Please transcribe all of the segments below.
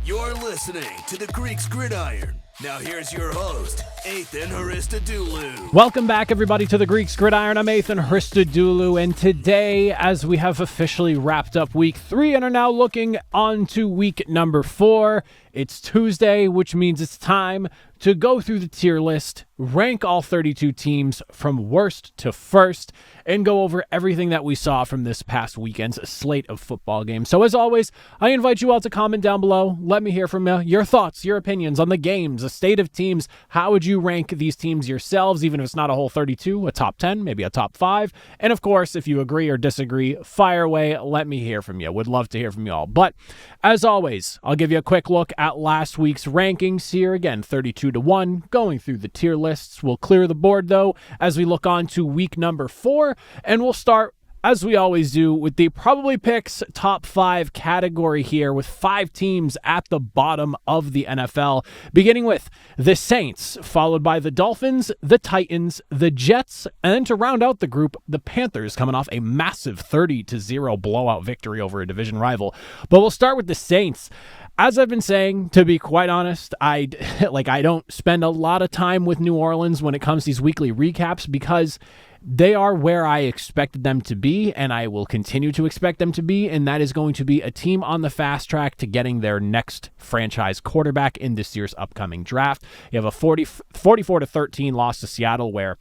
You're listening to the Greeks Gridiron. Now here's your host, Ethan Haristadoulou. Welcome back, everybody, to the Greeks Gridiron. I'm Ethan Haristadoulou, and today, as we have officially wrapped up week 3 and are now looking on to week number 4, it's Tuesday, which means it's time to go through the tier list, rank all 32 teams from worst to first, and go over everything that we saw from this past weekend's slate of football games. So as always, I invite you all to comment down below. Let me hear from you, your thoughts, your opinions on the games, the state of teams. How would you rank these teams yourselves, even if it's not a whole 32, a top 10, maybe a top 5? And of course, if you agree or disagree, fire away. Let me hear from you. Would love to hear from you all. But as always, I'll give you a quick look at last week's rankings here. Again, 32-1, going through the tier lists. We'll clear the board, though, as we look on to week number 4, and we'll start, as we always do, with the Probably Picks top 5 category here, with 5 teams at the bottom of the NFL, beginning with the Saints, followed by the Dolphins, the Titans, the Jets, and then to round out the group, the Panthers, coming off a massive 30-0 blowout victory over a division rival. But we'll start with the Saints. As I've been saying, to be quite honest, I don't spend a lot of time with New Orleans when it comes to these weekly recaps because they are where I expected them to be, and I will continue to expect them to be, and that is going to be a team on the fast track to getting their next franchise quarterback in this year's upcoming draft. You have a 44-13 loss to Seattle, where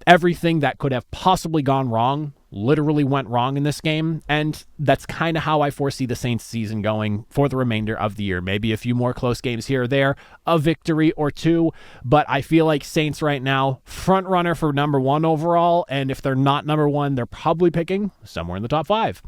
everything that could have possibly gone wrong literally went wrong in this game, and that's kind of how I foresee the Saints season going for the remainder of the year. Maybe a few more close games here or there, a victory or two, but I feel like Saints right now, front runner for number 1 overall, and if they're not number 1, they're probably picking somewhere in the top 5.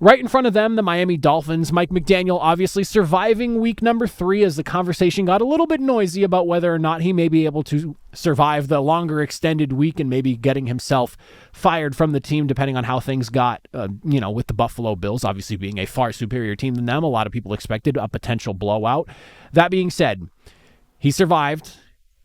Right in front of them, the Miami Dolphins. Mike McDaniel obviously surviving week number 3 as the conversation got a little bit noisy about whether or not he may be able to survive the longer extended week and maybe getting himself fired from the team depending on how things got, with the Buffalo Bills obviously being a far superior team than them. A lot of people expected a potential blowout. That being said, he survived,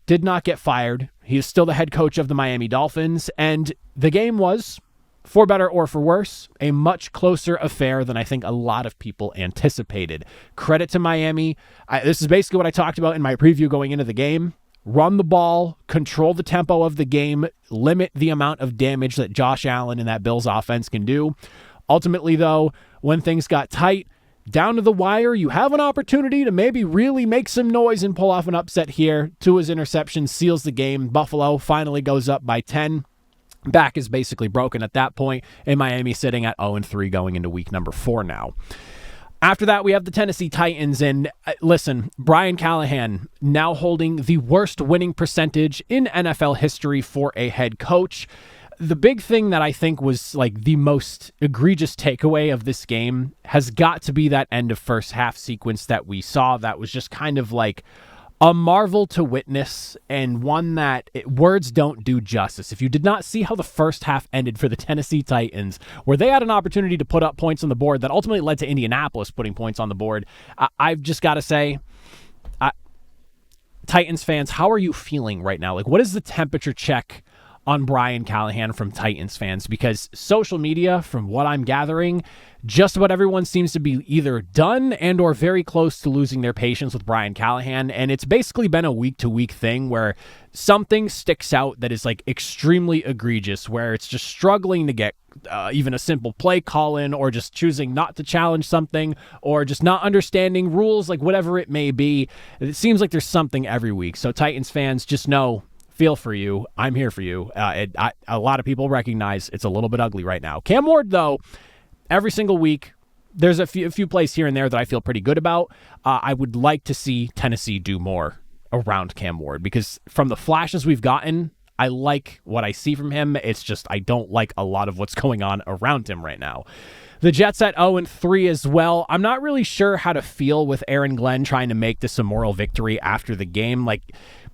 did not get fired. He is still the head coach of the Miami Dolphins, and the game was, for better or for worse, a much closer affair than I think a lot of people anticipated. Credit to Miami. This is basically what I talked about in my preview going into the game. Run the ball, control the tempo of the game, limit the amount of damage that Josh Allen and that Bills offense can do. Ultimately, though, when things got tight, down to the wire, you have an opportunity to maybe really make some noise and pull off an upset here. Tua's interception seals the game. Buffalo finally goes up by 10. Back is basically broken at that point, and Miami sitting at 0-3 going into week number 4 now. After that, we have the Tennessee Titans, and listen, Brian Callahan now holding the worst winning percentage in NFL history for a head coach. The big thing that I think was like the most egregious takeaway of this game has got to be that end of first half sequence that we saw that was just kind of like a marvel to witness, and one that words don't do justice. If you did not see how the first half ended for the Tennessee Titans, where they had an opportunity to put up points on the board that ultimately led to Indianapolis putting points on the board, I've just got to say, Titans fans, how are you feeling right now? Like, what is the temperature check on Brian Callahan from Titans fans? Because social media, from what I'm gathering, just about everyone seems to be either done and or very close to losing their patience with Brian Callahan. And it's basically been a week-to-week thing where something sticks out that is like extremely egregious, where it's just struggling to get even a simple play call in, or just choosing not to challenge something, or just not understanding rules, like whatever it may be. It seems like there's something every week. So Titans fans, just know, feel for you. I'm here for you. A lot of people recognize it's a little bit ugly right now. Cam Ward, though, every single week, there's a few plays here and there that I feel pretty good about. I would like to see Tennessee do more around Cam Ward, because from the flashes we've gotten, I like what I see from him. It's just I don't like a lot of what's going on around him right now. The Jets at 0-3 as well. I'm not really sure how to feel with Aaron Glenn trying to make this a moral victory after the game. Like,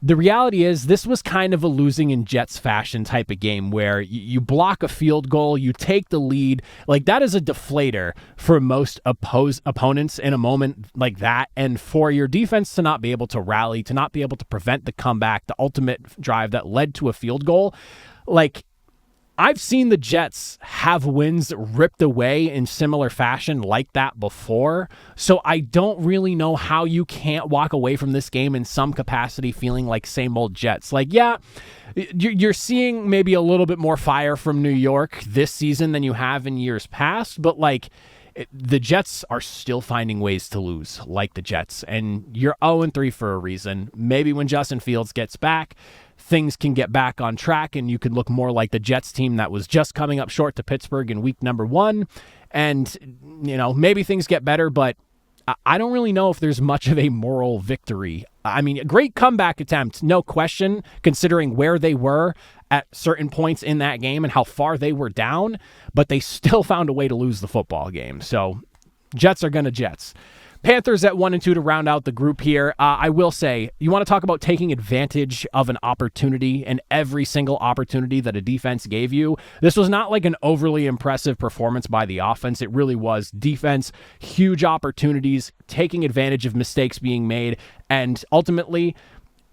the reality is this was kind of a losing in Jets fashion type of game where you block a field goal, you take the lead. Like, that is a deflator for most opponents in a moment like that. And for your defense to not be able to rally, to not be able to prevent the comeback, the ultimate drive that led to a field goal, like, I've seen the Jets have wins ripped away in similar fashion like that before, so I don't really know how you can't walk away from this game in some capacity feeling like same old Jets. Like, yeah, you're seeing maybe a little bit more fire from New York this season than you have in years past, but like, the Jets are still finding ways to lose, like the Jets, and you're 0-3 for a reason. Maybe when Justin Fields gets back, things can get back on track, and you could look more like the Jets team that was just coming up short to Pittsburgh in week number 1, and, maybe things get better, but I don't really know if there's much of a moral victory. I mean, a great comeback attempt, no question, considering where they were at certain points in that game and how far they were down, but they still found a way to lose the football game. So Jets are going to Jets. Panthers at 1-2 to round out the group here. I will say, you want to talk about taking advantage of an opportunity, and every single opportunity that a defense gave you. This was not like an overly impressive performance by the offense. It really was defense, huge opportunities, taking advantage of mistakes being made, and ultimately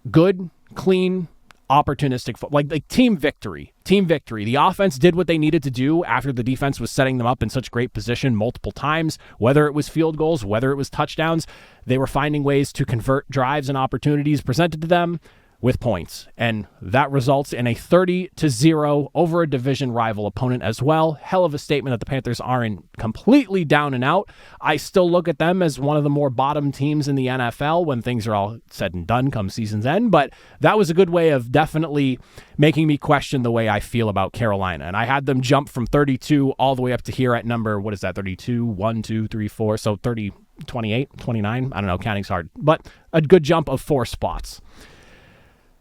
good, clean, opportunistic, like team victory. The offense did what they needed to do after the defense was setting them up in such great position multiple times, whether it was field goals, whether it was touchdowns. They were finding ways to convert drives and opportunities presented to them with points, and that results in a 30-0 over a division rival opponent as well. Hell of a statement that the Panthers aren't completely down and out. I still look at them as one of the more bottom teams in the NFL when things are all said and done come season's end, but that was a good way of definitely making me question the way I feel about Carolina, and I had them jump from 32 all the way up to here at number, 32, 1, 2, 3, 4, so 30, 28, 29, I don't know, counting's hard, but a good jump of 4 spots.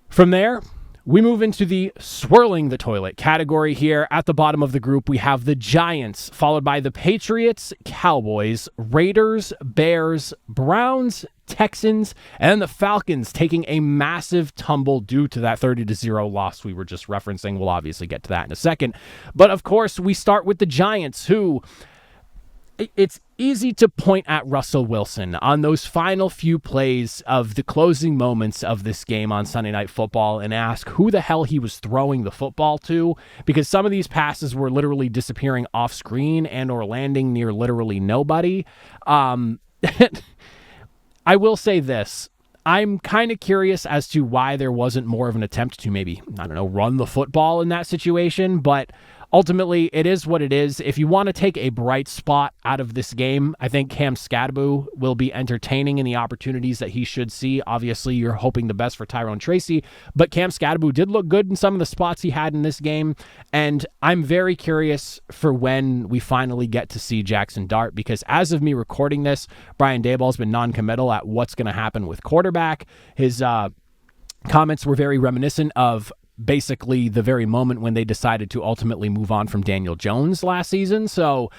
From there, we move into the Swirling the Toilet category here. At the bottom of the group, we have the Giants, followed by the Patriots, Cowboys, Raiders, Bears, Browns, Texans, and the Falcons taking a massive tumble due to that 30-0 loss we were just referencing. We'll obviously get to that in a second. But of course, we start with the Giants, who... It's easy to point at Russell Wilson on those final few plays of the closing moments of this game on Sunday Night Football and ask who the hell he was throwing the football to, because some of these passes were literally disappearing off screen and or landing near literally nobody. I will say this. I'm kind of curious as to why there wasn't more of an attempt to maybe, run the football in that situation, but ultimately, it is what it is. If you want to take a bright spot out of this game, I think Cam Skadaboo will be entertaining in the opportunities that he should see. Obviously, you're hoping the best for Tyrone Tracy, but Cam Skadaboo did look good in some of the spots he had in this game, and I'm very curious for when we finally get to see Jackson Dart, because as of me recording this, Brian Daboll's been non-committal at what's going to happen with quarterback. His comments were very reminiscent of basically the very moment when they decided to ultimately move on from Daniel Jones last season. So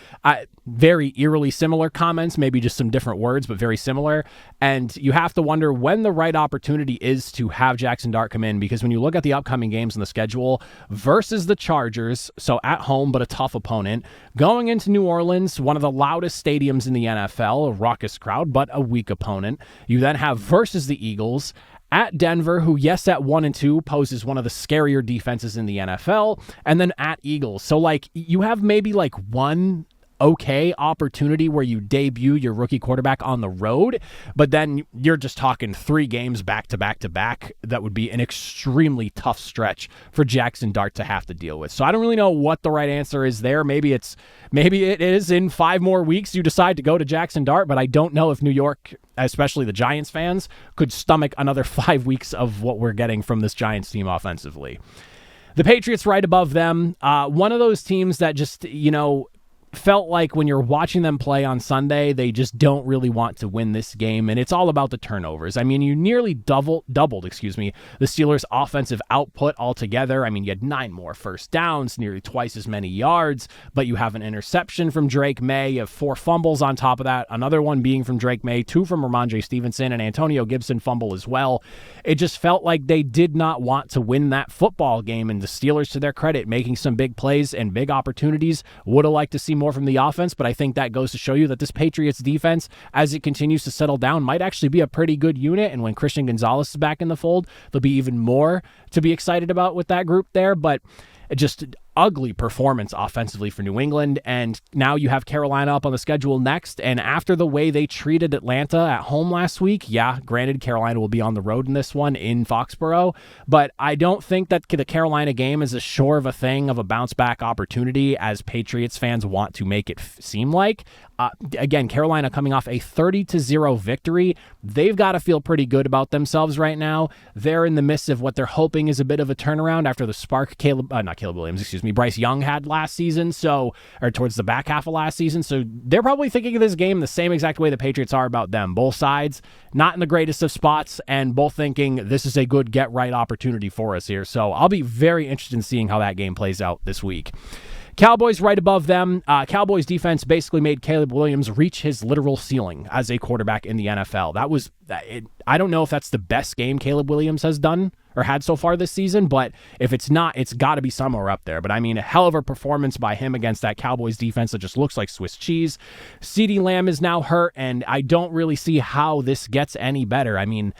very eerily similar comments, maybe just some different words, but very similar. And you have to wonder when the right opportunity is to have Jackson Dart come in, because when you look at the upcoming games in the schedule versus the Chargers, so at home, but a tough opponent, going into New Orleans, one of the loudest stadiums in the NFL, a raucous crowd, but a weak opponent. You then have versus the Eagles, at Denver, who, yes, at 1-2 poses one of the scarier defenses in the NFL, and then at Eagles. So, you have maybe one okay opportunity where you debut your rookie quarterback on the road, but then you're just talking 3 games back to back to back. That would be an extremely tough stretch for Jackson Dart to have to deal with. So I don't really know what the right answer is there. Maybe it is in 5 more weeks you decide to go to Jackson Dart, but I don't know if New York, especially the Giants fans, could stomach another 5 weeks of what we're getting from this Giants team offensively. The Patriots right above them, one of those teams that just, felt like when you're watching them play on Sunday, they just don't really want to win this game, and it's all about the turnovers. I mean, you nearly doubled, the Steelers' offensive output altogether. I mean, you had 9 more first downs, nearly twice as many yards, but you have an interception from Drake May. You have 4 fumbles on top of that, another one being from Drake May, 2 from Ramondre Stevenson, and Antonio Gibson fumble as well. It just felt like they did not want to win that football game, and the Steelers, to their credit, making some big plays and big opportunities. Would have liked to see more from the offense, but I think that goes to show you that this Patriots defense, as it continues to settle down, might actually be a pretty good unit, and when Christian Gonzalez is back in the fold, there'll be even more to be excited about with that group there. But just ugly performance offensively for New England. And now you have Carolina up on the schedule next. And after the way they treated Atlanta at home last week, yeah, granted, Carolina will be on the road in this one in Foxborough, but I don't think that the Carolina game is as sure of a thing of a bounce back opportunity as Patriots fans want to make it seem like. Again, Carolina coming off a 30-0 victory. They've got to feel pretty good about themselves right now. They're in the midst of what they're hoping is a bit of a turnaround after the spark Bryce Young had last season, or towards the back half of last season. So they're probably thinking of this game the same exact way the Patriots are about them. Both sides not in the greatest of spots, and both thinking this is a good get-right opportunity for us here. So I'll be very interested in seeing how that game plays out this week. Cowboys right above them. Cowboys defense basically made Caleb Williams reach his literal ceiling as a quarterback in the NFL. That was it. I don't know if that's the best game Caleb Williams has done or had so far this season, but if it's not, it's got to be somewhere up there. But I mean, a hell of a performance by him against that Cowboys defense that just looks like Swiss cheese. CeeDee Lamb is now hurt, and I don't really see how this gets any better. I mean,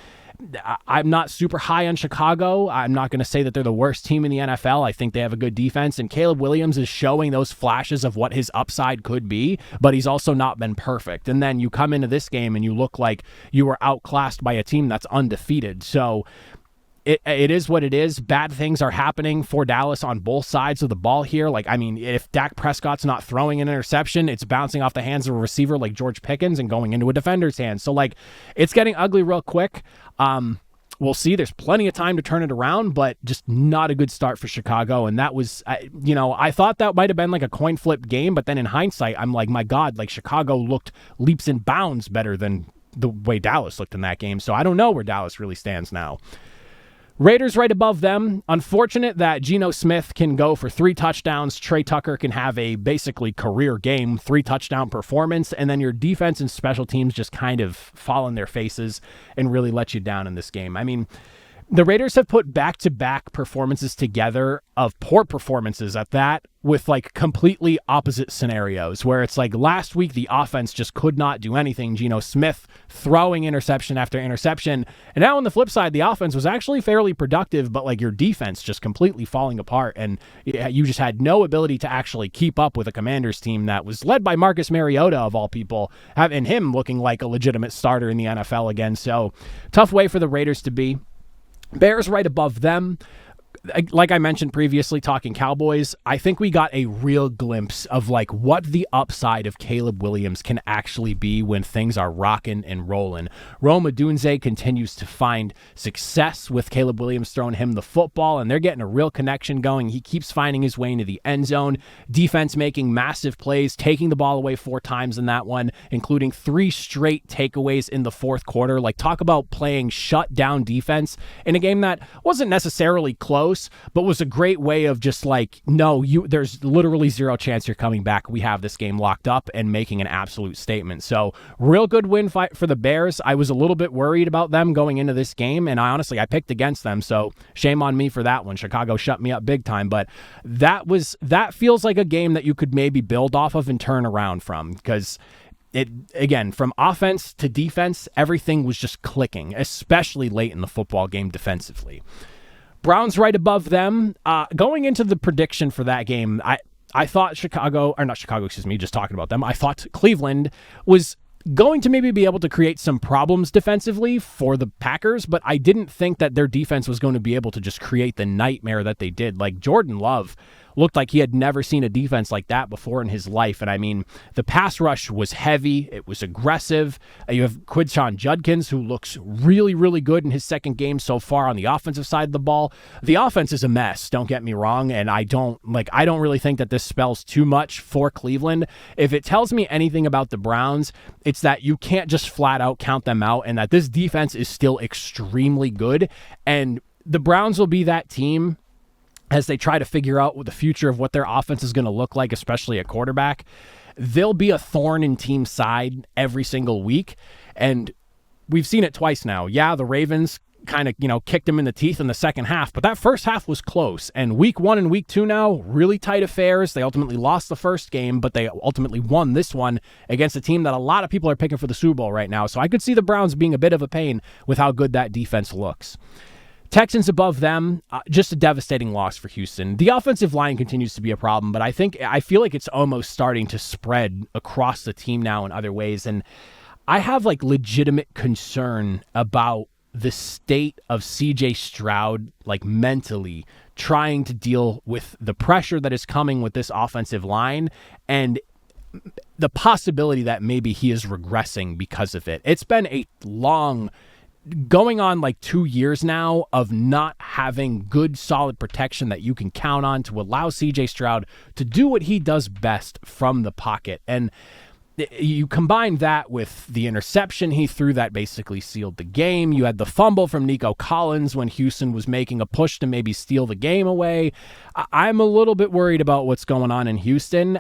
I'm not super high on Chicago. I'm not going to say that they're the worst team in the NFL. I think they have a good defense, and Caleb Williams is showing those flashes of what his upside could be, but he's also not been perfect. And then you come into this game and you look like you were outclassed by a team that's undefeated. So it is what it is. Bad things are happening for Dallas on both sides of the ball here. Like, I mean, if Dak Prescott's not throwing an interception, it's bouncing off the hands of a receiver like George Pickens and going into a defender's hands. So, like, it's getting ugly real quick. We'll see. There's plenty of time to turn it around, but just not a good start for Chicago. And that was, I thought that might have been like a coin flip game, but then in hindsight, I'm like, my God, like Chicago looked leaps and bounds better than the way Dallas looked in that game. So I don't know where Dallas really stands now. Raiders right above them. Unfortunate that Geno Smith can go for 3 touchdowns. Trey Tucker can have a basically career game, 3 touchdown performance, and then your defense and special teams just kind of fall on their faces and really let you down in this game. I mean, the Raiders have put back-to-back performances together of poor performances at that, with like completely opposite scenarios where it's like last week the offense just could not do anything. Geno Smith throwing interception after interception. And now on the flip side, the offense was actually fairly productive, but like your defense just completely falling apart. And you just had no ability to actually keep up with a Commanders team that was led by Marcus Mariota of all people, having him looking like a legitimate starter in the NFL again. So tough way for the Raiders to be. Bears right above them. Like I mentioned previously, talking Cowboys, I think we got a real glimpse of like what the upside of Caleb Williams can actually be when things are rocking and rolling. Rome Odunze continues to find success with Caleb Williams throwing him the football, and they're getting a real connection going. He keeps finding his way into the end zone. Defense making massive plays, taking the ball away 4 times in that one, including 3 straight takeaways in the fourth quarter. Like, talk about playing shut down defense in a game that wasn't necessarily close, but was a great way of just like, no, there's literally 0 chance you're coming back. We have this game locked up, and making an absolute statement. So real good win fight for the Bears. I was a little bit worried about them going into this game, and I picked against them. So shame on me for that one. Chicago shut me up big time, but that feels like a game that you could maybe build off of and turn around from, because it, again, from offense to defense, everything was just clicking, especially late in the football game defensively. Browns right above them. Going into the prediction for that game, I thought just talking about them, I thought Cleveland was going to maybe be able to create some problems defensively for the Packers, but I didn't think that their defense was going to be able to just create the nightmare that they did. Like, Jordan Love looked like he had never seen a defense like that before in his life. And I mean, the pass rush was heavy. It was aggressive. You have Quinshon Judkins, who looks really, really good in his second game so far on the offensive side of the ball. The offense is a mess, don't get me wrong. And I don't really think that this spells too much for Cleveland. If it tells me anything about the Browns, it's that you can't just flat out count them out, and that this defense is still extremely good. And the Browns will be that team as they try to figure out what the future of what their offense is going to look like, especially at quarterback. They'll be a thorn in team side every single week. And we've seen it twice now. Yeah, the Ravens kind of, kicked them in the teeth in the second half, but that first half was close. And week 1 and week 2 now, really tight affairs. They ultimately lost the first game, but they ultimately won this one against a team that a lot of people are picking for the Super Bowl right now. So I could see the Browns being a bit of a pain with how good that defense looks. Texans above them, just a devastating loss for Houston. The offensive line continues to be a problem, but I feel like it's almost starting to spread across the team now in other ways. And I have like legitimate concern about the state of CJ Stroud, like mentally trying to deal with the pressure that is coming with this offensive line and the possibility that maybe he is regressing because of it. It's been a long, going on like 2 years now of not having good, solid protection that you can count on to allow CJ Stroud to do what he does best from the pocket. And you combine that with the interception he threw that basically sealed the game. You had the fumble from Nico Collins when Houston was making a push to maybe steal the game away. I'm a little bit worried about what's going on in Houston.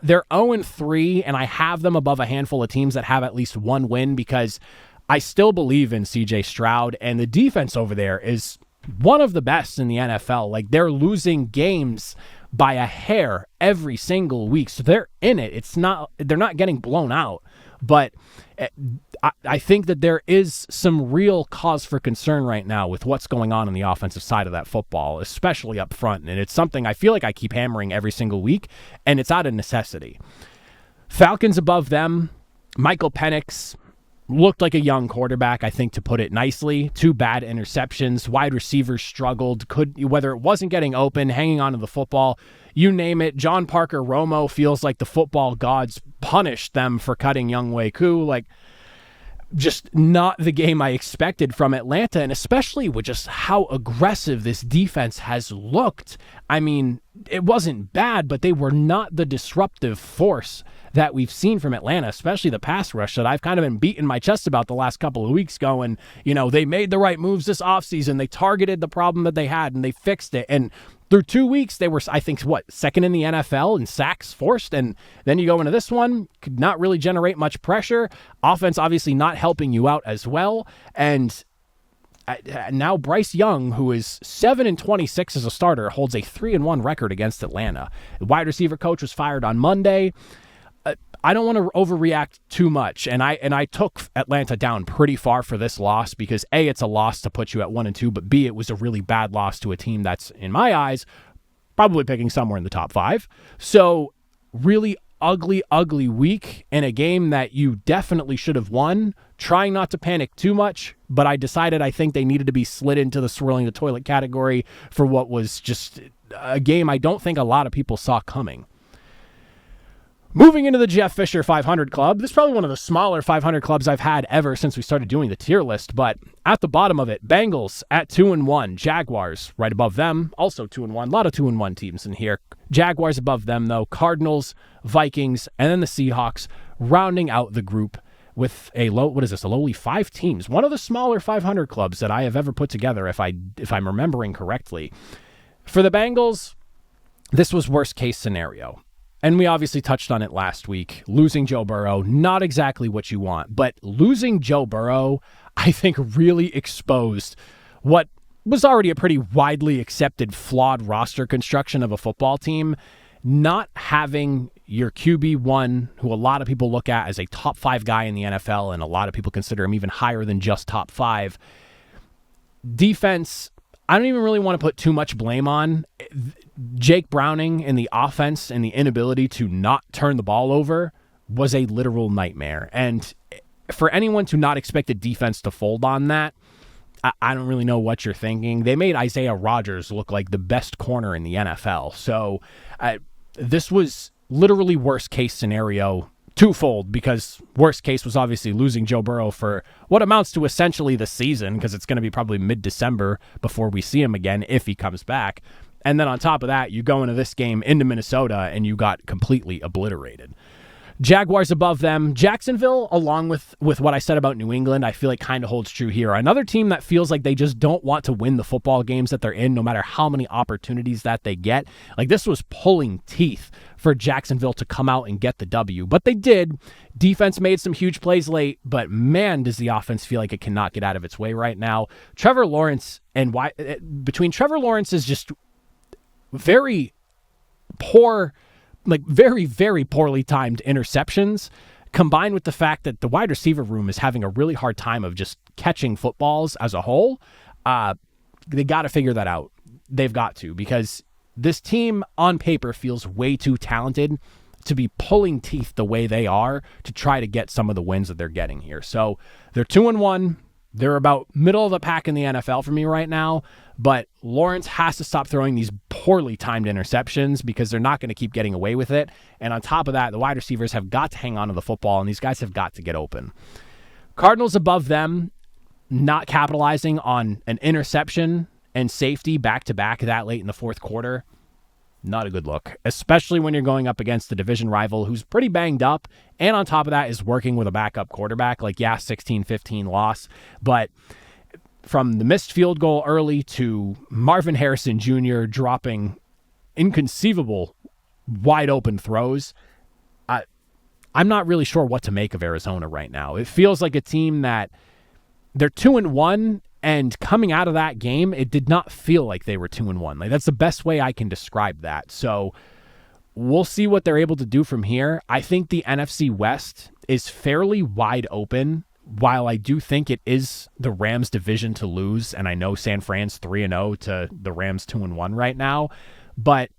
They're 0-3, and I have them above a handful of teams that have at least one win because I still believe in CJ Stroud, and the defense over there is one of the best in the NFL. Like, they're losing games by a hair every single week, so they're in it. They're not getting blown out, but I think that there is some real cause for concern right now with what's going on the offensive side of that football, especially up front, and it's something I feel like I keep hammering every single week, and it's out of necessity. Falcons above them, Michael Penix looked like a young quarterback, I think, to put it nicely. 2 bad interceptions. Wide receivers struggled. Whether it wasn't getting open, hanging on to the football, you name it. John Parker Romo feels like the football gods punished them for cutting Younghoe Koo. Like, just not the game I expected from Atlanta, and especially with just how aggressive this defense has looked. I mean, it wasn't bad, but they were not the disruptive force that we've seen from Atlanta, especially the pass rush that I've kind of been beating my chest about the last couple of weeks going, they made the right moves this offseason. They targeted the problem that they had, and they fixed it. And through 2 weeks, they were, I think, second in the NFL in sacks forced. And then you go into this one, could not really generate much pressure. Offense obviously not helping you out as well. And now Bryce Young, who is 7-26 as a starter, holds a 3-1 record against Atlanta. The wide receiver coach was fired on Monday. I don't want to overreact too much, and I took Atlanta down pretty far for this loss because A, it's a loss to put you at 1-2, but B, it was a really bad loss to a team that's, in my eyes, probably picking somewhere in the top 5. So really ugly week in a game that you definitely should have won. Trying not to panic too much, but I decided I think they needed to be slid into the Swirling the Toilet category for what was just a game I don't think a lot of people saw coming. Moving into the Jeff Fisher 500 Club, this is probably one of the smaller 500 clubs I've had ever since we started doing the tier list, but at the bottom of it, Bengals at 2-1, Jaguars right above them, also 2-1, a lot of 2-1 teams in here. Jaguars above them, though, Cardinals, Vikings, and then the Seahawks rounding out the group with a lowly 5 teams, one of the smaller 500 clubs that I have ever put together, if I'm remembering correctly. For the Bengals, this was worst case scenario. And we obviously touched on it last week. Losing Joe Burrow, not exactly what you want, but losing Joe Burrow, I think, really exposed what was already a pretty widely accepted flawed roster construction of a football team. Not having your QB1, who a lot of people look at as a top 5 guy in the NFL, and a lot of people consider him even higher than just top 5. Defense, I don't even really want to put too much blame on. Jake Browning and the offense and the inability to not turn the ball over was a literal nightmare. And for anyone to not expect the defense to fold on that, I don't really know what you're thinking. They made Isaiah Rodgers look like the best corner in the NFL. So this was literally worst case scenario twofold, because worst case was obviously losing Joe Burrow for what amounts to essentially the season, because it's going to be probably mid-December before we see him again if he comes back. And then on top of that, you go into this game into Minnesota and you got completely obliterated. Jaguars above them. Jacksonville, along with what I said about New England, I feel like kind of holds true here. Another team that feels like they just don't want to win the football games that they're in, no matter how many opportunities that they get. Like, this was pulling teeth for Jacksonville to come out and get the W. But they did. Defense made some huge plays late, but man, does the offense feel like it cannot get out of its way right now. Trevor Lawrence between Trevor Lawrence's just very poor, like very, very poorly timed interceptions, combined with the fact that the wide receiver room is having a really hard time of just catching footballs as a whole. they got to figure that out. They've got to, because this team on paper feels way too talented to be pulling teeth the way they are to try to get some of the wins that they're getting here. So they're 2-1. They're about middle of the pack in the NFL for me right now, but Lawrence has to stop throwing these poorly timed interceptions because they're not going to keep getting away with it. And on top of that, the wide receivers have got to hang on to the football, and these guys have got to get open. Cardinals above them, not capitalizing on an interception and safety back-to-back that late in the fourth quarter. Not a good look, especially when you're going up against the division rival who's pretty banged up, and on top of that is working with a backup quarterback. 16-15 loss, but from the missed field goal early to Marvin Harrison Jr. dropping inconceivable wide open throws, I'm not really sure what to make of Arizona right now. It feels like a team that they're 2-1, and coming out of that game, it did not feel like they were 2-1. That's the best way I can describe that. So we'll see what they're able to do from here. I think the NFC West is fairly wide open. While I do think it is the Rams' division to lose, and I know San Fran's 3-0 to the Rams 2-1 right now, but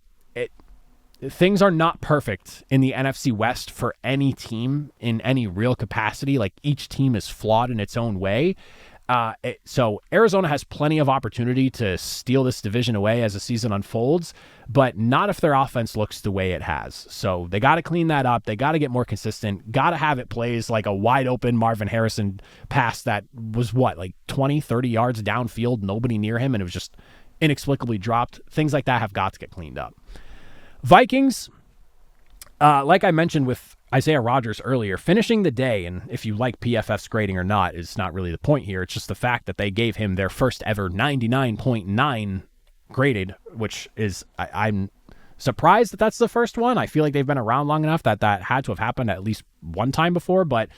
things are not perfect in the NFC West for any team in any real capacity. Each team is flawed in its own way. So Arizona has plenty of opportunity to steal this division away as the season unfolds, but not if their offense looks the way it has. So they got to clean that up. They got to get more consistent. Got to have it plays like a wide open Marvin Harrison pass that was 20, 30 yards downfield, nobody near him, and it was just inexplicably dropped. Things like that have got to get cleaned up. Vikings, like I mentioned with Isaiah Rodgers earlier, finishing the day, and if you like PFF's grading or not, is not really the point here. It's just the fact that they gave him their first ever 99.9 graded, which is, I'm surprised that that's the first one. I feel like they've been around long enough that had to have happened at least one time before, but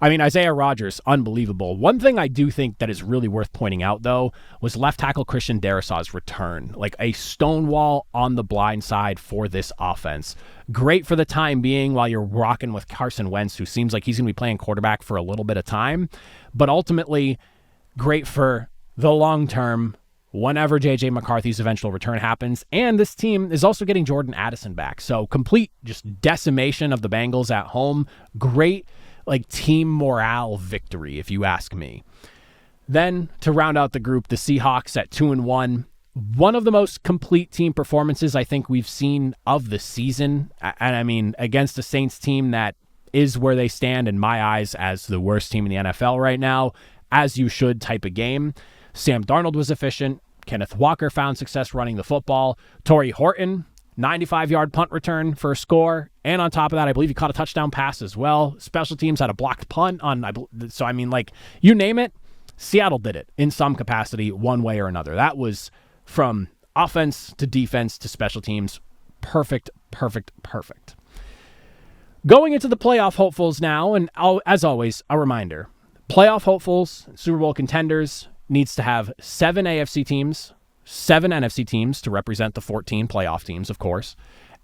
Isaiah Rodgers, unbelievable. One thing I do think that is really worth pointing out, though, was left tackle Christian Darrisaw's return. A stonewall on the blind side for this offense. Great for the time being while you're rocking with Carson Wentz, who seems like he's going to be playing quarterback for a little bit of time, but ultimately great for the long term whenever J.J. McCarthy's eventual return happens. And this team is also getting Jordan Addison back. So complete just decimation of the Bengals at home. Great team morale victory, if you ask me. Then to round out the group, the Seahawks at 2-1. One of the most complete team performances I think we've seen of the season. And against a Saints team that is where they stand in my eyes as the worst team in the NFL right now, as you should type of game. Sam Darnold was efficient. Kenneth Walker found success running the football. Torrey Horton, 95-yard punt return for a score. And on top of that, I believe he caught a touchdown pass as well. Special teams had a blocked punt on. You name it, Seattle did it in some capacity, one way or another. That was from offense to defense to special teams. Perfect. Going into the playoff hopefuls now, and as always, a reminder. Playoff hopefuls, Super Bowl contenders, needs to have 7 AFC teams, 7 NFC teams to represent the 14 playoff teams, of course.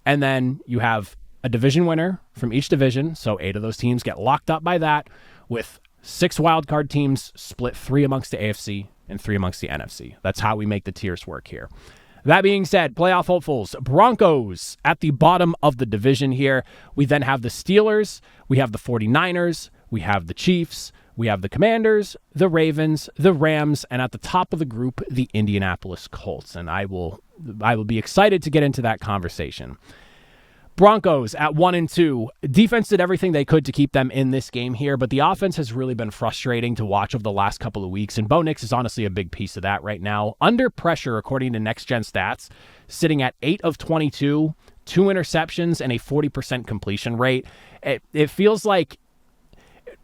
And then you have a division winner from each division, so 8 of those teams get locked up by that, with 6 wildcard teams split 3 amongst the AFC and 3 amongst the NFC. That's how we make the tiers work here. That being said, playoff hopefuls, Broncos at the bottom of the division here. We then have the Steelers, we have the 49ers, we have the Chiefs, we have the Commanders, the Ravens, the Rams, and at the top of the group, the Indianapolis Colts. And I will be excited to get into that conversation. Broncos at 1-2. Defense did everything they could to keep them in this game here, but the offense has really been frustrating to watch over the last couple of weeks, and Bo Nix is honestly a big piece of that right now. Under pressure, according to Next Gen Stats, sitting at 8 of 22, 2 interceptions, and a 40% completion rate. It feels like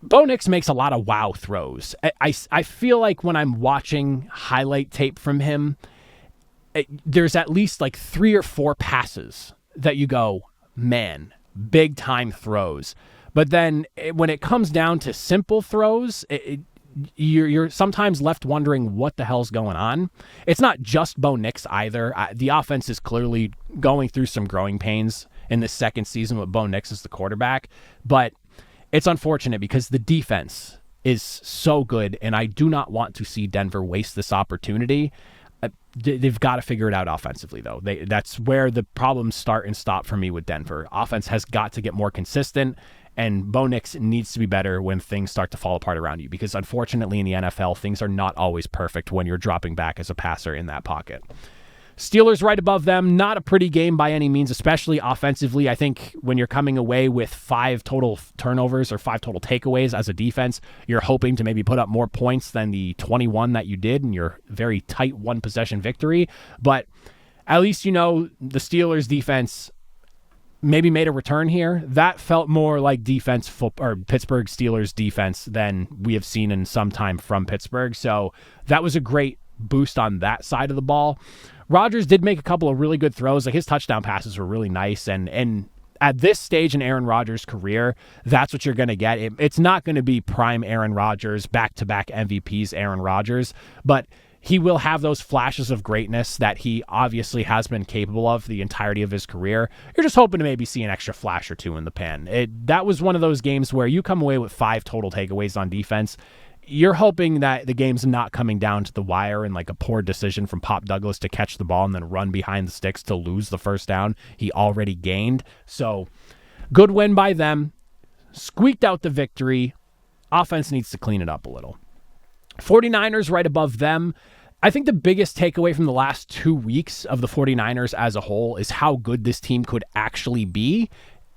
Bo Nix makes a lot of wow throws. I feel like when I'm watching highlight tape from him, there's at least 3 or 4 passes that you go, man, big time throws. But then when it comes down to simple throws, you're sometimes left wondering what the hell's going on. It's not just Bo Nix either. The offense is clearly going through some growing pains in the second season with Bo Nix as the quarterback. But it's unfortunate because the defense is so good, and I do not want to see Denver waste this opportunity. They've got to figure it out offensively, though. That's where the problems start and stop for me with Denver. Offense has got to get more consistent, and Bo Nix needs to be better when things start to fall apart around you, because unfortunately in the NFL, things are not always perfect when you're dropping back as a passer in that pocket. Steelers right above them, not a pretty game by any means, especially offensively. I think when you're coming away with 5 total turnovers or 5 total takeaways as a defense, you're hoping to maybe put up more points than the 21 that you did in your very tight one-possession victory. But at least the Steelers defense maybe made a return here. That felt more like Pittsburgh Steelers defense than we have seen in some time from Pittsburgh. So that was a great boost on that side of the ball. Rodgers did make a couple of really good throws. Like, his touchdown passes were really nice. And at this stage in Aaron Rodgers' career, that's what you're going to get. It's not going to be prime Aaron Rodgers, back-to-back MVPs Aaron Rodgers, but he will have those flashes of greatness that he obviously has been capable of the entirety of his career. You're just hoping to maybe see an extra flash or two in the pen. That was one of those games where you come away with 5 total takeaways on defense. You're hoping that the game's not coming down to the wire and like a poor decision from Pop Douglas to catch the ball and then run behind the sticks to lose the first down he already gained. So good win by them. Squeaked out the victory. Offense needs to clean it up a little. 49ers right above them. I think the biggest takeaway from the last 2 weeks of the 49ers as a whole is how good this team could actually be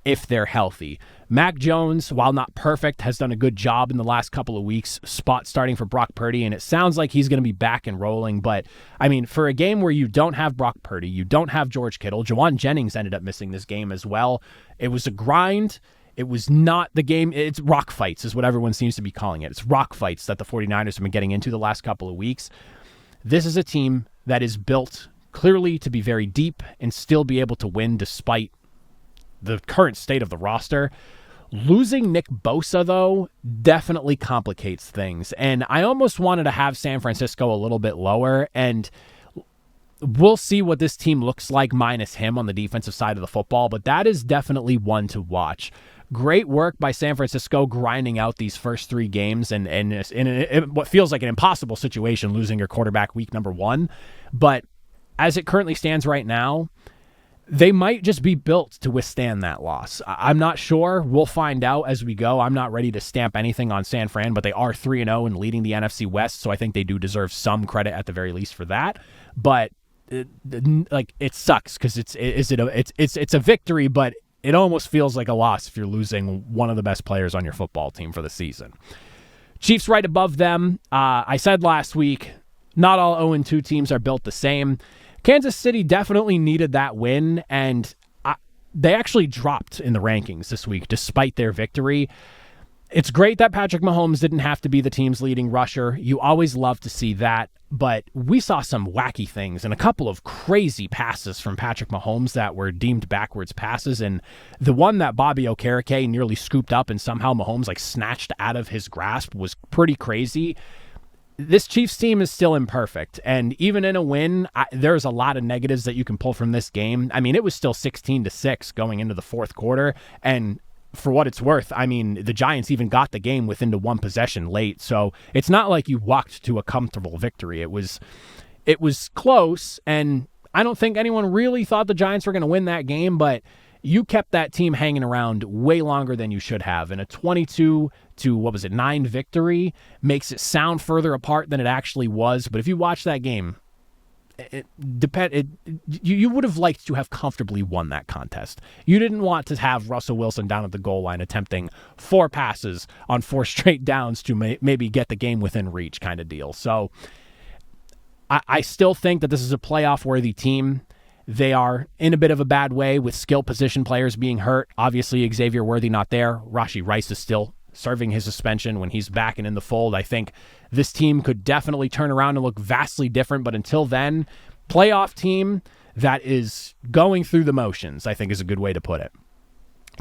if they're healthy. Mac Jones, while not perfect, has done a good job in the last couple of weeks, spot starting for Brock Purdy, and it sounds like he's going to be back and rolling. But, I mean, for a game where you don't have Brock Purdy, you don't have George Kittle, Jawan Jennings ended up missing this game as well. It was a grind. It was not the game. It's rock fights is what everyone seems to be calling it. It's rock fights that the 49ers have been getting into the last couple of weeks. This is a team that is built clearly to be very deep and still be able to win despite the current state of the roster. Losing Nick Bosa, though, definitely complicates things. And I almost wanted to have San Francisco a little bit lower, and we'll see what this team looks like minus him on the defensive side of the football, but that is definitely one to watch. Great work by San Francisco grinding out these first 3 games and in what feels like an impossible situation, losing your quarterback week number 1. But as it currently stands right now, they might just be built to withstand that loss. I'm not sure. We'll find out as we go. I'm not ready to stamp anything on San Fran, but they are 3-0 and leading the NFC West, so I think they do deserve some credit at the very least for that. But it sucks because it's a victory, but it almost feels like a loss if you're losing one of the best players on your football team for the season. Chiefs right above them. I said last week, not all 0-2 teams are built the same. Kansas City definitely needed that win, and they actually dropped in the rankings this week despite their victory. It's great that Patrick Mahomes didn't have to be the team's leading rusher. You always love to see that, but we saw some wacky things and a couple of crazy passes from Patrick Mahomes that were deemed backwards passes, and the one that Bobby Okereke nearly scooped up and somehow Mahomes snatched out of his grasp was pretty crazy. This Chiefs team is still imperfect, and even in a win, there's a lot of negatives that you can pull from this game. I mean, it was still 16-6 going into the fourth quarter, and for what it's worth, I mean, the Giants even got the game within the 1 possession late, so it's not like you walked to a comfortable victory. It was close, and I don't think anyone really thought the Giants were going to win that game, but you kept that team hanging around way longer than you should have, and a 22-9 victory makes it sound further apart than it actually was. But if you watch that game, you would have liked to have comfortably won that contest. You didn't want to have Russell Wilson down at the goal line attempting 4 passes on 4 straight downs to maybe get the game within reach kind of deal. So I still think that this is a playoff-worthy team. They are in a bit of a bad way with skill position players being hurt. Obviously, Xavier Worthy not there. Rashee Rice is still serving his suspension. When he's back and in the fold, I think this team could definitely turn around and look vastly different. But until then, playoff team that is going through the motions, I think is a good way to put it.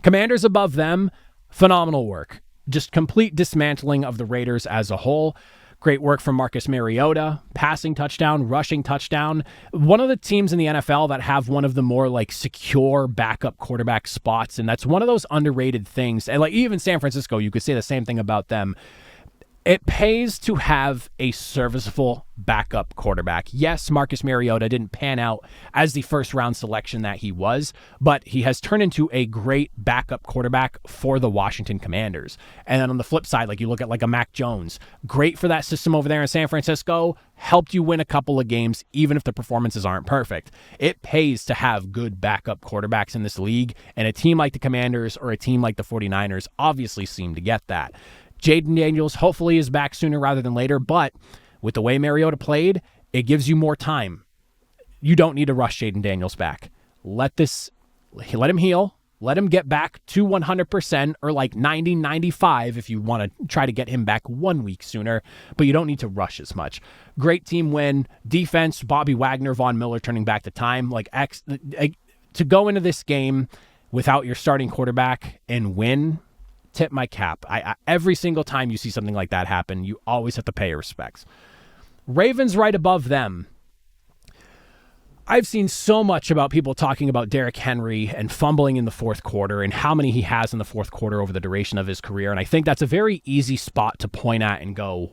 Commanders above them, phenomenal work. Just complete dismantling of the Raiders as a whole. Great work from Marcus Mariota, passing touchdown, rushing touchdown. One of the teams in the NFL that have one of the more secure backup quarterback spots, and that's one of those underrated things. And even San Francisco, you could say the same thing about them. It pays to have a serviceable backup quarterback. Yes, Marcus Mariota didn't pan out as the first-round selection that he was, but he has turned into a great backup quarterback for the Washington Commanders. And then on the flip side, like you look at like a Mac Jones, great for that system over there in San Francisco, helped you win a couple of games, even if the performances aren't perfect. It pays to have good backup quarterbacks in this league, and a team like the Commanders or a team like the 49ers obviously seem to get that. Jaden Daniels hopefully is back sooner rather than later, but with the way Mariota played, it gives you more time. You don't need to rush Jaden Daniels back. Let him heal. Let him get back to 100% or like 90, 95 if you want to try to get him back 1 week sooner, but you don't need to rush as much. Great team win. Defense, Bobby Wagner, Von Miller turning back the time. To go into this game without your starting quarterback and win, tip my cap. Every single time you see something like that happen, you always have to pay your respects. Ravens right above them. I've seen so much about people talking about Derrick Henry and fumbling in the fourth quarter and how many he has in the fourth quarter over the duration of his career. And I think that's a very easy spot to point at and go,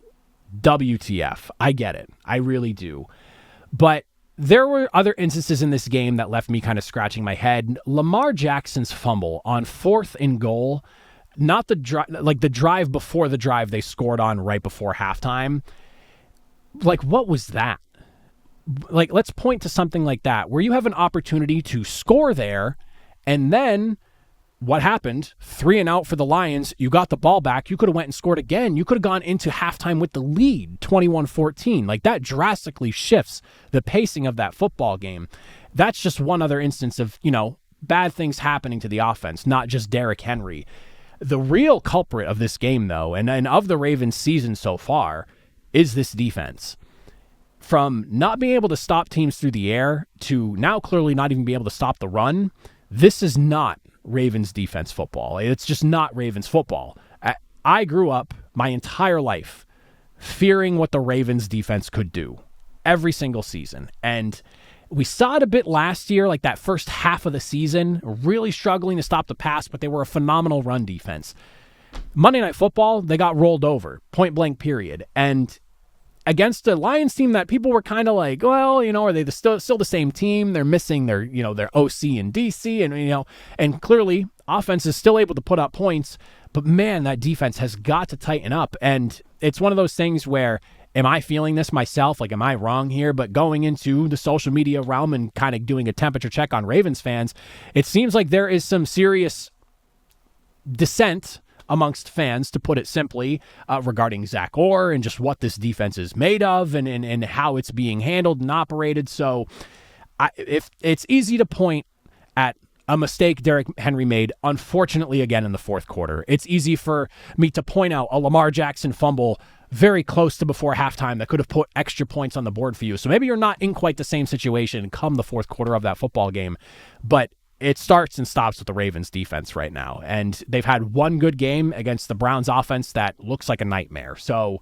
WTF. I get it. I really do. But there were other instances in this game that left me kind of scratching my head. Lamar Jackson's fumble on 4th and goal, not the drive before the drive they scored on right before halftime. Like, what was that? Like, let's point to something like that where you have an opportunity to score there, and then what happened? 3 and out for the Lions. You got the ball back. You could have went and scored again. You could have gone into halftime with the lead, 21-14. Like, that drastically shifts the pacing of that football game. That's just one other instance of, bad things happening to the offense, not just Derrick Henry. The real culprit of this game, though, and of the Ravens' season so far, is this defense. From not being able to stop teams through the air to now clearly not even be able to stop the run, this is not Ravens defense football. It's just not Ravens football. I grew up my entire life fearing what the Ravens defense could do every single season. And we saw it a bit last year, like that first half of the season, really struggling to stop the pass, but they were a phenomenal run defense. Monday Night Football, they got rolled over, point blank period. And against a Lions team that people were kind of like, well, are they still the same team? They're missing their OC and DC, and clearly offense is still able to put up points, but man, that defense has got to tighten up. And it's one of those things where, am I feeling this myself? Like, am I wrong here? But going into the social media realm and kind of doing a temperature check on Ravens fans, it seems like there is some serious dissent amongst fans, to put it simply, regarding Zach Orr and just what this defense is made of and how it's being handled and operated. So if it's easy to point at a mistake Derrick Henry made, unfortunately, again in the fourth quarter. It's easy for me to point out a Lamar Jackson fumble very close to before halftime that could have put extra points on the board for you. So maybe you're not in quite the same situation come the fourth quarter of that football game, but it starts and stops with the Ravens defense right now. And they've had one good game against the Browns offense that looks like a nightmare. So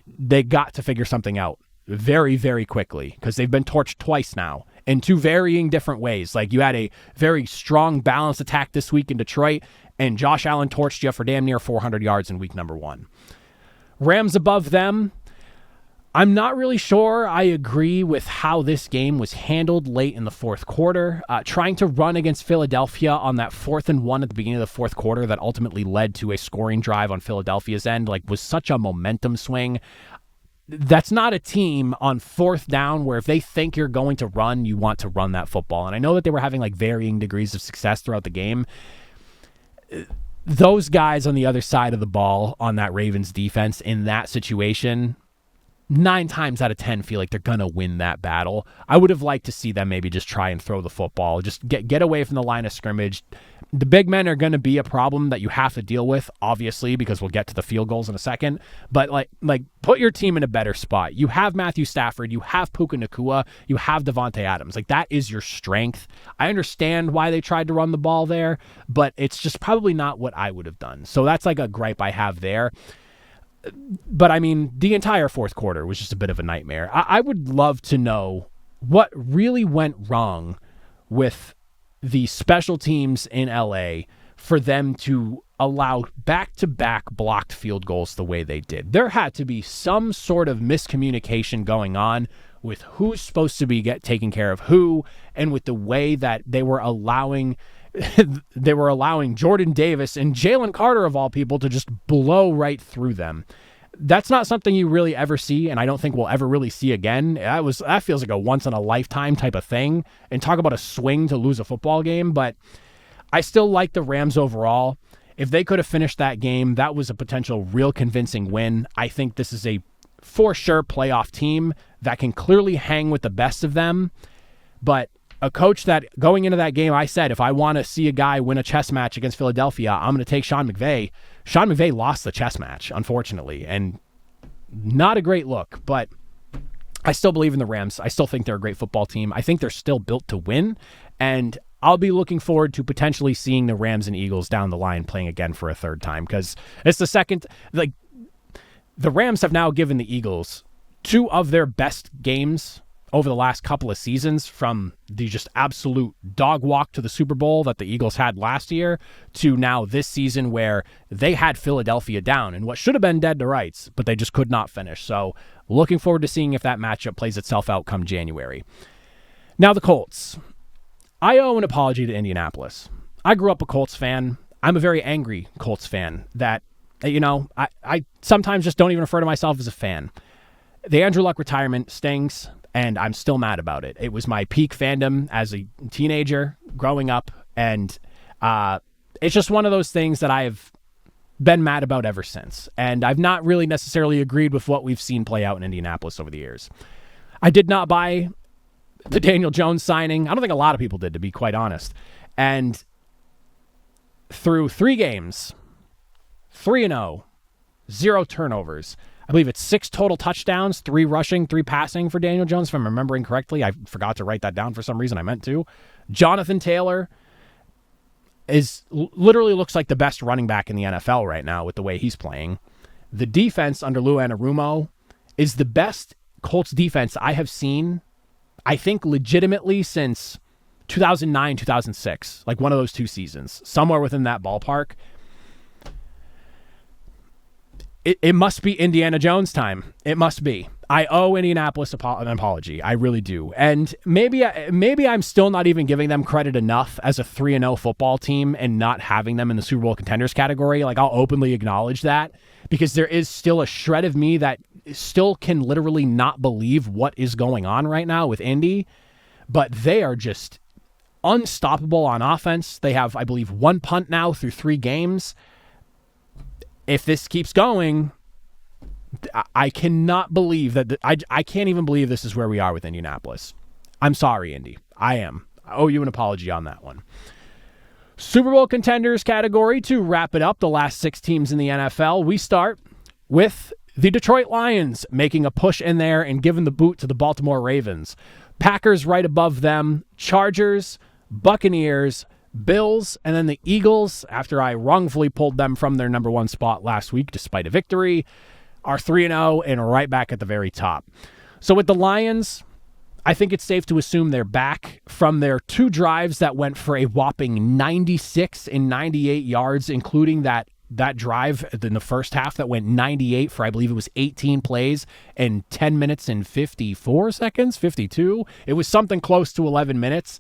they got to figure something out very, very quickly because they've been torched twice now in two varying different ways. Like, you had a very strong, balanced attack this week in Detroit, and Josh Allen torched you for damn near 400 yards in week number 1. Rams above them. I'm not really sure I agree with how this game was handled late in the fourth quarter. Trying to run against Philadelphia on that 4th and 1 at the beginning of the fourth quarter that ultimately led to a scoring drive on Philadelphia's end, was such a momentum swing. That's not a team on 4th down where if they think you're going to run, you want to run that football. And I know that they were having varying degrees of success throughout the game. Those guys on the other side of the ball on that Ravens defense in that situation, 9 times out of 10 feel like they're going to win that battle. I would have liked to see them maybe just try and throw the football, just get away from the line of scrimmage. The big men are going to be a problem that you have to deal with, obviously, because we'll get to the field goals in a second. But put your team in a better spot. You have Matthew Stafford, you have Puka Nacua, you have Devontae Adams. That is your strength. I understand why they tried to run the ball there, but it's just probably not what I would have done. So that's a gripe I have there. But the entire fourth quarter was just a bit of a nightmare. I would love to know what really went wrong with the special teams in LA for them to allow back-to-back blocked field goals the way they did. There had to be some sort of miscommunication going on with who's supposed to be taking care of who, and with the way that they were allowing Jordan Davis and Jalen Carter, of all people, to just blow right through them. That's not something you really ever see, and I don't think we'll ever really see again. That feels like a once-in-a-lifetime type of thing, and talk about a swing to lose a football game, but I still like the Rams overall. If they could have finished that game, that was a potential real convincing win. I think this is a for sure playoff team that can clearly hang with the best of them, but a coach that going into that game, I said, if I want to see a guy win a chess match against Philadelphia, I'm going to take Sean McVay. Sean McVay lost the chess match, unfortunately, and not a great look, but I still believe in the Rams. I still think they're a great football team. I think they're still built to win, and I'll be looking forward to potentially seeing the Rams and Eagles down the line playing again for a third time, because it's the second, the Rams have now given the Eagles two of their best games over the last couple of seasons, from the just absolute dog walk to the Super Bowl that the Eagles had last year to now this season, where they had Philadelphia down in what should have been dead to rights, but they just could not finish. So looking forward to seeing if that matchup plays itself out come January. Now the Colts. I owe an apology to Indianapolis. I grew up a Colts fan. I'm a very angry Colts fan that, I sometimes just don't even refer to myself as a fan. The Andrew Luck retirement stings, and I'm still mad about it. It was my peak fandom as a teenager growing up, and it's just one of those things that I've been mad about ever since. And I've not really necessarily agreed with what we've seen play out in Indianapolis over the years. I did not buy the Daniel Jones signing. I don't think a lot of people did, to be quite honest. And through 3 games, 3-0, 0 turnovers. I believe it's 6 total touchdowns, 3 rushing, 3 passing for Daniel Jones, if I'm remembering correctly. I forgot to write that down for some reason. I meant to. Jonathan Taylor literally looks like the best running back in the NFL right now with the way he's playing. The defense under Lou Anarumo is the best Colts defense I have seen, I think, legitimately since 2009, 2006, like one of those 2 seasons, somewhere within that ballpark. It must be Indiana Jones time. It must be. I owe Indianapolis an apology. I really do. And maybe I'm still not even giving them credit enough as a 3-0 football team and not having them in the Super Bowl contenders category. Like, I'll openly acknowledge that, because there is still a shred of me that still can literally not believe what is going on right now with Indy. But they are just unstoppable on offense. They have, I believe, 1 punt now through 3 games. If this keeps going, I cannot believe that. I can't even believe this is where we are with Indianapolis. I'm sorry, Indy. I owe you an apology on that one. Super Bowl contenders category to wrap it up. The last 6 teams in the NFL. We start with the Detroit Lions making a push in there and giving the boot to the Baltimore Ravens. Packers right above them. Chargers, Buccaneers, Bills, and then the Eagles, after I wrongfully pulled them from their number 1 spot last week despite a victory, are 3-0 and right back at the very top. So with the Lions, I think it's safe to assume they're back from their 2 drives that went for a whopping 96 and 98 yards, including that drive in the first half that went 98 for, I believe it was 18 plays and 10 minutes and 54 seconds, 52. It was something close to 11 minutes.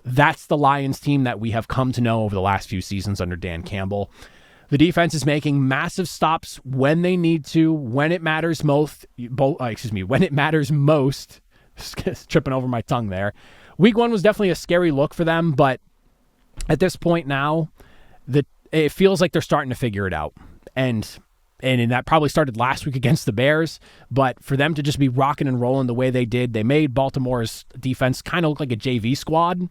That's the Lions team that we have come to know over the last few seasons under Dan Campbell. The defense is making massive stops when they need to, when it matters most. When it matters most. Tripping over my tongue there. Week 1 was definitely a scary look for them, but at this point now, it feels like they're starting to figure it out. And that probably started last week against the Bears, but for them to just be rocking and rolling the way they did, they made Baltimore's defense kind of look like a JV squad.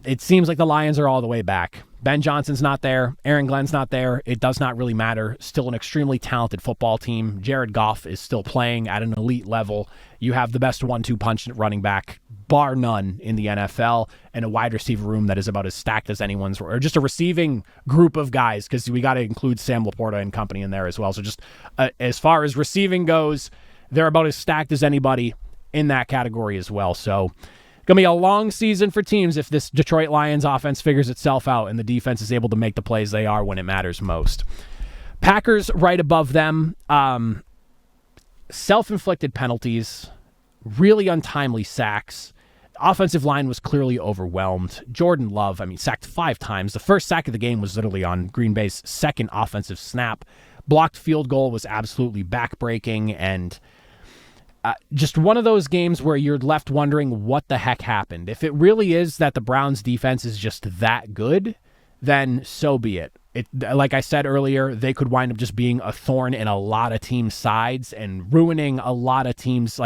It seems like the Lions are all the way back. Ben Johnson's not there. Aaron Glenn's not there. It does not really matter. Still an extremely talented football team. Jared Goff is still playing at an elite level. You have the best 1-2 punch running back, bar none, in the NFL, and a wide receiver room that is about as stacked as anyone's, or just a receiving group of guys, because we got to include Sam Laporta and company in there as well. So just as far as receiving goes, they're about as stacked as anybody in that category as well. So Going to be a long season for teams if this Detroit Lions offense figures itself out and the defense is able to make the plays they are when it matters most. Packers right above them. Self-inflicted penalties, really untimely sacks. Offensive line was clearly overwhelmed. Jordan Love, sacked 5 times. The first sack of the game was literally on Green Bay's second offensive snap. Blocked field goal was absolutely backbreaking, and just one of those games where you're left wondering what the heck happened. If it really is that the Browns defense is just that good, then so be it. Like I said earlier, they could wind up just being a thorn in a lot of teams' sides and ruining a lot of teams'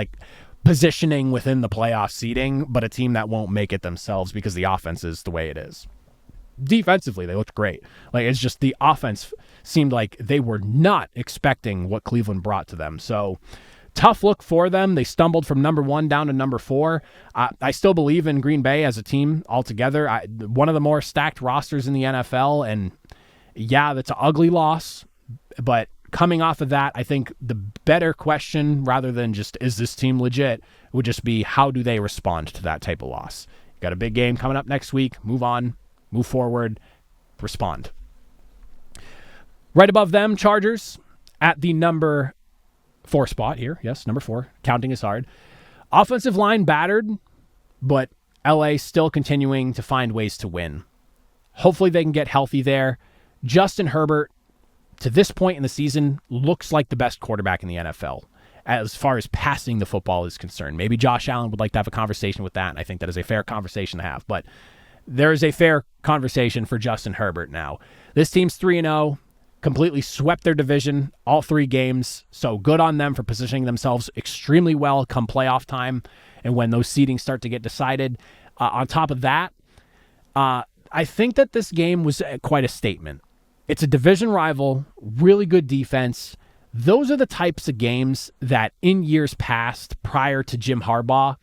positioning within the playoff seeding, but a team that won't make it themselves because the offense is the way it is. Defensively, they looked great. It's just the offense seemed like they were not expecting what Cleveland brought to them. So tough look for them. They stumbled from number 1 down to number 4. I still believe in Green Bay as a team altogether. One of the more stacked rosters in the NFL, and yeah, that's an ugly loss, but coming off of that, I think the better question, rather than just is this team legit, would just be how do they respond to that type of loss. You got a big game coming up next week. Move on, move forward, respond. Right above them, Chargers at the number 4 spot here. Yes, number 4. Counting is hard. Offensive line battered, but LA still continuing to find ways to win. Hopefully they can get healthy there. Justin Herbert, to this point in the season, looks like the best quarterback in the NFL as far as passing the football is concerned. Maybe Josh Allen would like to have a conversation with that, and I think that is a fair conversation to have. But there is a fair conversation for Justin Herbert now. This team's 3-0, completely swept their division all 3 games, so good on them for positioning themselves extremely well come playoff time and when those seedings start to get decided. On top of that, I think that this game was quite a statement. It's a division rival, really good defense. Those are the types of games that in years past, prior to Jim Harbaugh,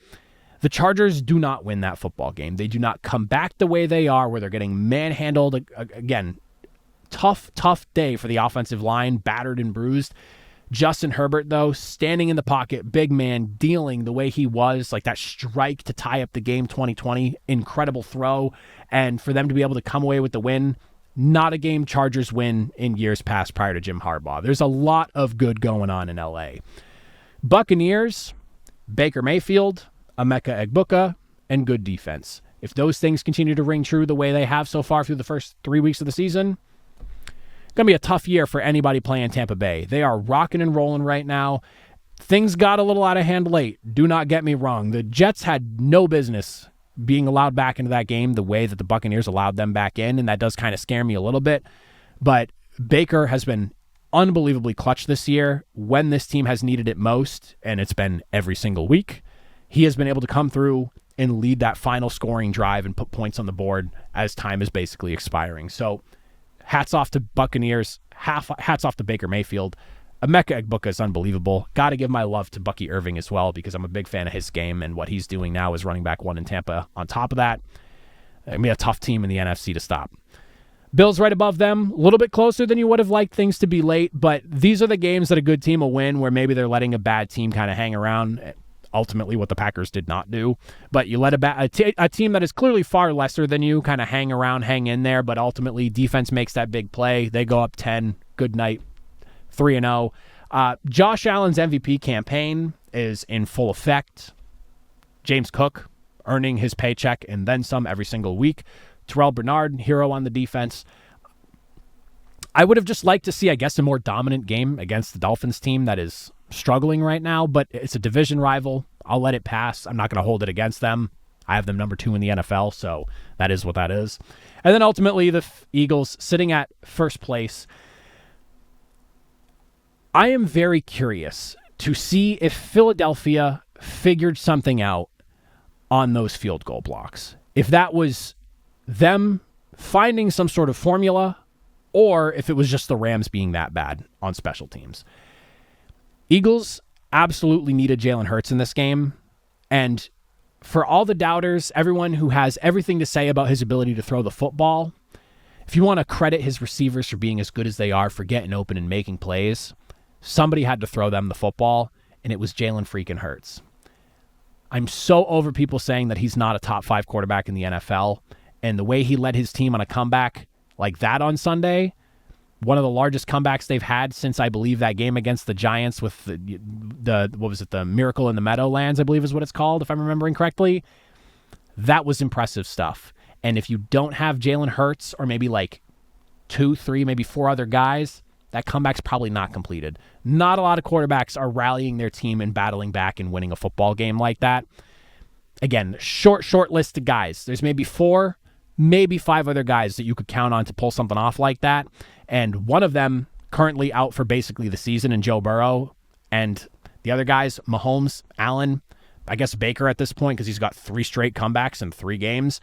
the Chargers do not win that football game. They do not come back the way they are, where they're getting manhandled. Again, tough day for the offensive line, battered and bruised. Justin Herbert, though, standing in the pocket, big man, dealing the way he was, like that strike to tie up the game 2020, incredible throw. And for them to be able to come away with the win, not a game Chargers win in years past prior to Jim Harbaugh. There's a lot of good going on in LA. Buccaneers, Baker Mayfield, Emeka Egbuka, and good defense. If those things continue to ring true the way they have so far through the first 3 weeks of the season, going to be a tough year for anybody playing Tampa Bay. They are rocking and rolling right now. Things got a little out of hand late. Do not get me wrong. The Jets had no business being allowed back into that game the way that the Buccaneers allowed them back in, and that does kind of scare me a little bit. But Baker has been unbelievably clutch this year when this team has needed it most, and it's been every single week. He has been able to come through and lead that final scoring drive and put points on the board as time is basically expiring. So hats off to Buccaneers, hats off to Baker Mayfield. Emeka Egbuka is unbelievable. Got to give my love to Bucky Irving as well, because I'm a big fan of his game, and what he's doing now as running back 1 in Tampa. On top of that, it'll be a tough team in the NFC to stop. Bills right above them, a little bit closer than you would have liked things to be late, but these are the games that a good team will win where maybe they're letting a bad team kind of hang around. Ultimately what the Packers did not do. But you let a team that is clearly far lesser than you kind of hang around, hang in there, but ultimately defense makes that big play. They go up 10, good night, 3-0. Josh Allen's MVP campaign is in full effect. James Cook earning his paycheck and then some every single week. Terrell Bernard, hero on the defense. I would have just liked to see, I guess, a more dominant game against the Dolphins team that is struggling right now, but it's a division rival. I'll let it pass. I'm not going to hold it against them. I have them number 2 in the NFL, so that is what that is. And then ultimately, the Eagles sitting at first place. I am very curious to see if Philadelphia figured something out on those field goal blocks. If that was them finding some sort of formula, or if it was just the Rams being that bad on special teams. Eagles absolutely needed Jalen Hurts in this game, and for all the doubters, everyone who has everything to say about his ability to throw the football, if you want to credit his receivers for being as good as they are, for getting open and making plays, somebody had to throw them the football, and it was Jalen freaking Hurts. I'm so over people saying that he's not a top 5 quarterback in the NFL. And the way he led his team on a comeback like that on Sunday, one of the largest comebacks they've had since, I believe, that game against the Giants with the what was it, the Miracle in the Meadowlands, I believe is what it's called, if I'm remembering correctly. That was impressive stuff. And if you don't have Jalen Hurts or maybe like 2, 3, maybe 4 other guys, that comeback's probably not completed. Not a lot of quarterbacks are rallying their team and battling back and winning a football game like that. Again, short list of guys. There's maybe 4, maybe 5 other guys that you could count on to pull something off like that. And one of them currently out for basically the season in Joe Burrow. And the other guys, Mahomes, Allen, I guess Baker at this point because he's got 3 straight comebacks in 3 games.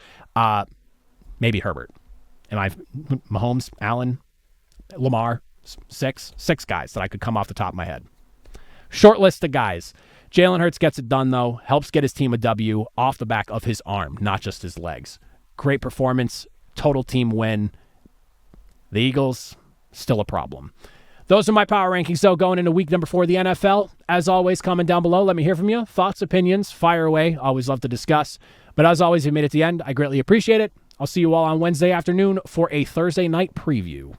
Maybe Herbert. Mahomes, Allen, Lamar, 6 guys that I could come off the top of my head. Short list of guys. Jalen Hurts gets it done, though. Helps get his team a W off the back of his arm, not just his legs. Great performance. Total team win. The Eagles, still a problem. Those are my power rankings, though, going into week number 4 of the NFL. As always, comment down below. Let me hear from you. Thoughts, opinions, fire away. Always love to discuss. But as always, if you made it to the end, I greatly appreciate it. I'll see you all on Wednesday afternoon for a Thursday night preview.